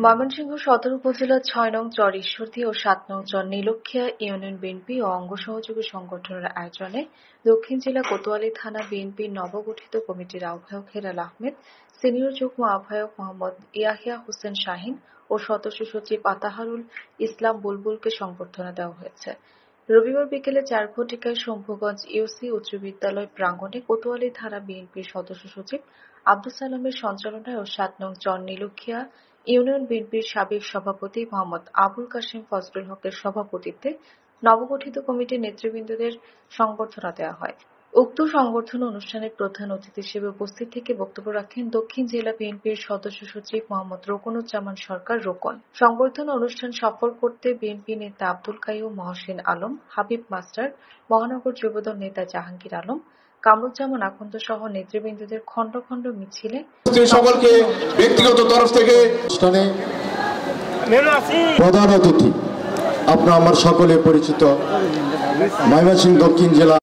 ময়মনসিংহ সদর উপজেলার ৬ নং চর ঈশ্বরদী ও ৭ নং চর নীলক্ষিয়া ইউনিয়ন বিএনপি ও অঙ্গ সহযোগী সংগঠনের আয়োজনে দক্ষিণ জেলা কোতোয়ালী থানা বিএনপির নবগঠিত কমিটির আহ্বায়ক হেলাল আহমেদ, সিনিয়র যুগ্ম আহ্বায়ক মোহাম্মদ ইয়াহিয়া হোসেন শাহিন ও সদস্য সচিব আতাহারুল ইসলাম বুলবুলকে সংবর্ধনা দেওয়া হয়েছে। রবিবার বিকেলে ৪ ঘটিকায় শম্ভুগঞ্জ ইউসি উচ্চ বিদ্যালয় প্রাঙ্গণে কোতোয়ালী থানা বিএনপির সদস্য সচিব আব্দুস সালামের সঞ্চালনায় ও ৭ নং চর নীলক্ষিয়া ইউনিয়ন বিএনপির সাবেক সভাপতি মোহাম্মদ আবুল কাশেম ফজলুল হকের সভাপতিত্বে নবগঠিত কমিটির নেতৃবৃন্দদের সংবর্ধনা দেওয়া হয়। উক্ত সংবর্ধনা অনুষ্ঠানে প্রধান অতিথি হিসেবে উপস্থিত থেকে বক্তব্য রাখেন দক্ষিণ জেলা বিএনপির সদস্য সচিব মোহাম্মদ রোকনুজ্জামান সরকার রোকন। সংবর্ধনা অনুষ্ঠান সফল করতে বিএনপি নেতা আব্দুল কাইয়ুম, মহসিন আলম, হাবিব মাস্টার, মহানগর যুবদল নেতা জাহাঙ্গীর আলম, কামরুজ্জামান আখন্দ সহ নেতৃবৃন্দদের খণ্ড খণ্ড মিছিলে সকলকে ব্যক্তিগত তরফ থেকে প্রধান অতিথি আপনার আমার সকলে পরিচিত ময়মনসিংহ দক্ষিণ জেলা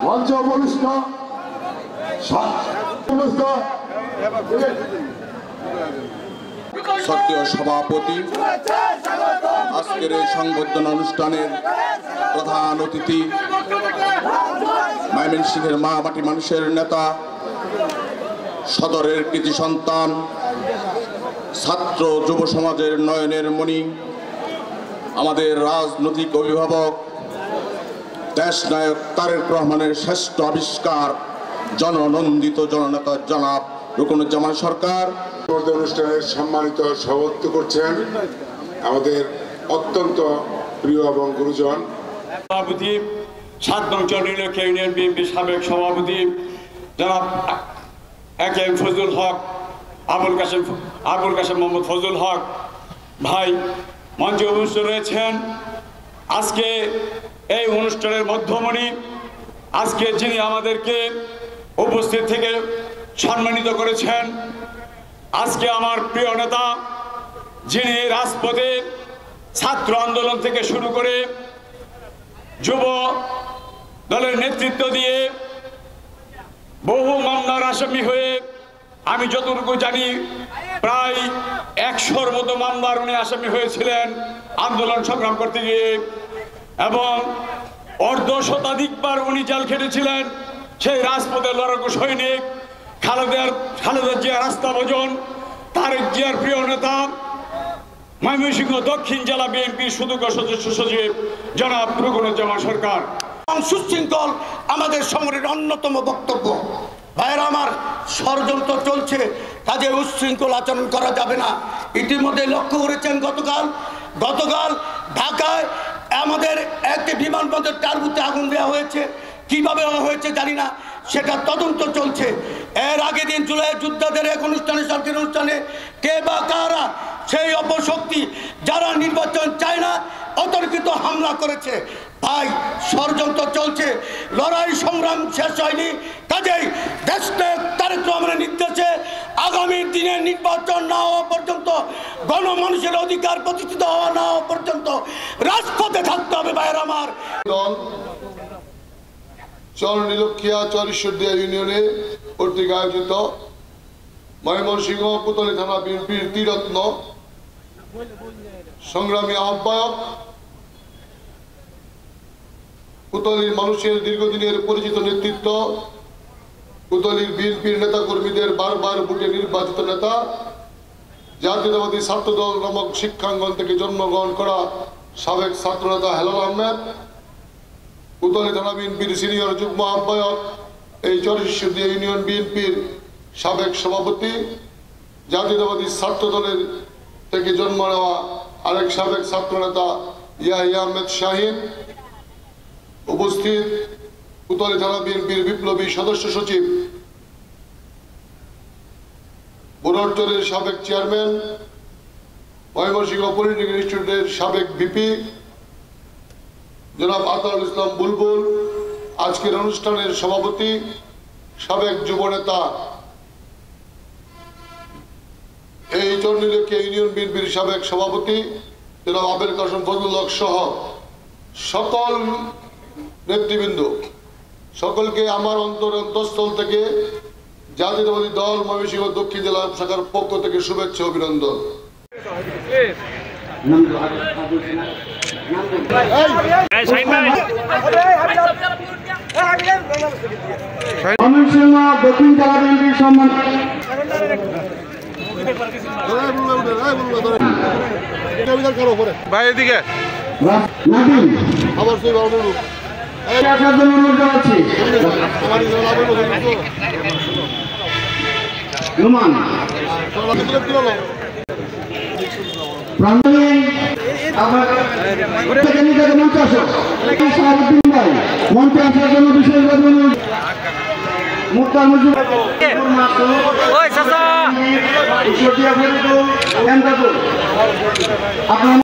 সক্রিয় সভাপতি, আজকের এই সংবর্ধনা অনুষ্ঠানের প্রধান অতিথি, ময়মনসিংহের মা মাটি মানুষের নেতা, সদরের কৃতি সন্তান, ছাত্র যুব সমাজের নয়নের মণি, আমাদের রাজনৈতিক অভিভাবক, দেশনায়ক তারেক রহমানের শ্রেষ্ঠ আবিষ্কার, জননন্দিত জননেতা জনাব রোকনুজ্জামান সরকার অনুষ্ঠানের সম্মানিত সভাপতিত্ব করছেন আমাদের অত্যন্ত প্রিয় এবং গুরুজন সভাপতি ৭ নং চর নীলক্ষিয়া ইউনিয়ন বিএনপির সাবেক সভাপতি জনাব একেএম ফজলুল হক, আবুল কাশেম মোহাম্মদ ফজলুল হক ভাই মঞ্চে উপস্থিত রয়েছেন। আজকে এই অনুষ্ঠানের মধ্যমণি, আজকে যিনি আমাদেরকে উপস্থিত থেকে সম্মানিত করেছেন, আজকে আমার প্রিয় নেতা, যিনি রাজপথে ছাত্র আন্দোলন থেকে শুরু করে যুব দলের নেতৃত্ব দিয়ে বহু মামলার আসামি হয়ে, আমি যতটুকু জানি প্রায় ১০০-র মতো মামলার উনি আসামি হয়েছিলেন আন্দোলন সংগ্রাম করতে গিয়ে, এবং অর্ধ শতাধিকবার উনি জেল খেটেছিলেন। সেই রাজপথের লড়াকু সৈনিক খালেদা জিয়ার আস্থাভাজন, তারেক জিয়ার প্রিয় নেতা, ময়মনসিংহ দক্ষিণ জেলা বিএনপির সুযোগ্য সদস্য সচিব জনাব রোকনুজ্জামান সরকার। সুশৃঙ্খল আমাদের সমরের অন্যতম বক্তব্য। ভাইয়েরা আমার, ষড়যন্ত্র চলছে, কাজে উচ্ছৃঙ্খল আচরণ করা যাবে না। ইতিমধ্যে লক্ষ্য করেছেন গতকাল ঢাকায় আমাদের একটি বিমানবন্দর টার্বুতে আগুন দেওয়া হয়েছে। কিভাবে হয়েছে জানি না, সেটা তদন্ত চলছে। এর আগের দিন জুলাই যোদ্ধাদের এক অনুষ্ঠানে, সরকারি অনুষ্ঠানে কে বা কারা সেই অপশক্তি যারা নির্বাচন চায় না অতর্কিত হামলা করেছে। তাই ষড়যন্ত্র চলছে, লড়াই সংগ্রাম শেষ হয়নি। কাজেই দেশনায়ক তারেক রহমানের নির্দেশে আগামী দিনে নির্বাচন না হওয়া পর্যন্ত, গণমানুষের অধিকার প্রতিষ্ঠিত হওয়া না হওয়া পর্যন্ত রাজপথে থাকতে হবে। ভাইয়ের আমার, চর নীলক্ষিয়া চর ঈশ্বরদিয়া ইউনিয়নে কর্তৃক আয়োজিত ময়মনসিংহ কোতোয়ালী থানা বিএনপির ত্রিরত্ন সংগ্রামী আহ্বায়ক, কোতোয়ালীর মানুষের দীর্ঘদিনের পরিচিত নেতৃত্ব, কোতোয়ালীর বিএনপির নেতা কর্মীদের বারবার ভোটে নির্বাচিত নেতা, জাতীয়তাবাদী ছাত্রদল নামক শিক্ষাঙ্গন থেকে জন্মগ্রহণ করা সাবেক ছাত্রনেতা হেলাল আহমেদ, কোতোয়ালী থানা বিএনপির সিনিয়র যুগ্ম আহ্বায়ক, এই চর ঈশ্বরদী ইউনিয়ন বিএনপির সাবেক সভাপতি, জাতীয়তাবাদী ছাত্র দলের থেকে জন্ম নেওয়া আরেক সাবেক ছাত্রনেতা ইয়াহিয়া আহমেদ শাহিন, উপস্থিত কোতোয়ালী থানা বিএনপির বিপ্লবী সদস্য সচিব, বোরচরের সাবেক চেয়ারম্যান, ময়মনসিংহ পলিটেকনিক ইনস্টিটিউটের সাবেক ভিপি জনাব আতাহারুল ইসলাম বুলবুল, আজকের অনুষ্ঠানের সভাপতি, সাবেক যুব নেতা, এই চর নীলক্ষিয়া ইউনিয়ন বিএনপির সাবেক সভাপতি জনাব আবুল কাশেম ফজলুল হক সহ সকল নেতৃবৃন্দ, সকলকে আমার অন্তরস্থল থেকে জাতীয়তাবাদী দল ময়মনসিংহ দক্ষিণ জেলা শাখার পক্ষ থেকে শুভেচ্ছা অভিনন্দন। ময়মনসিংহ দক্ষিণ জেলা বিএনপির সম্মান ভাই এদিকে আবার সেই আসার জন্য অনুরোধ জানাচ্ছি। রুমান মঞ্চে আসো, শাহাবুদ্দিন ভাই মঞ্চে আসার জন্য বিশেষভাবে অনুরোধ। মুক্তার মজুর আপনার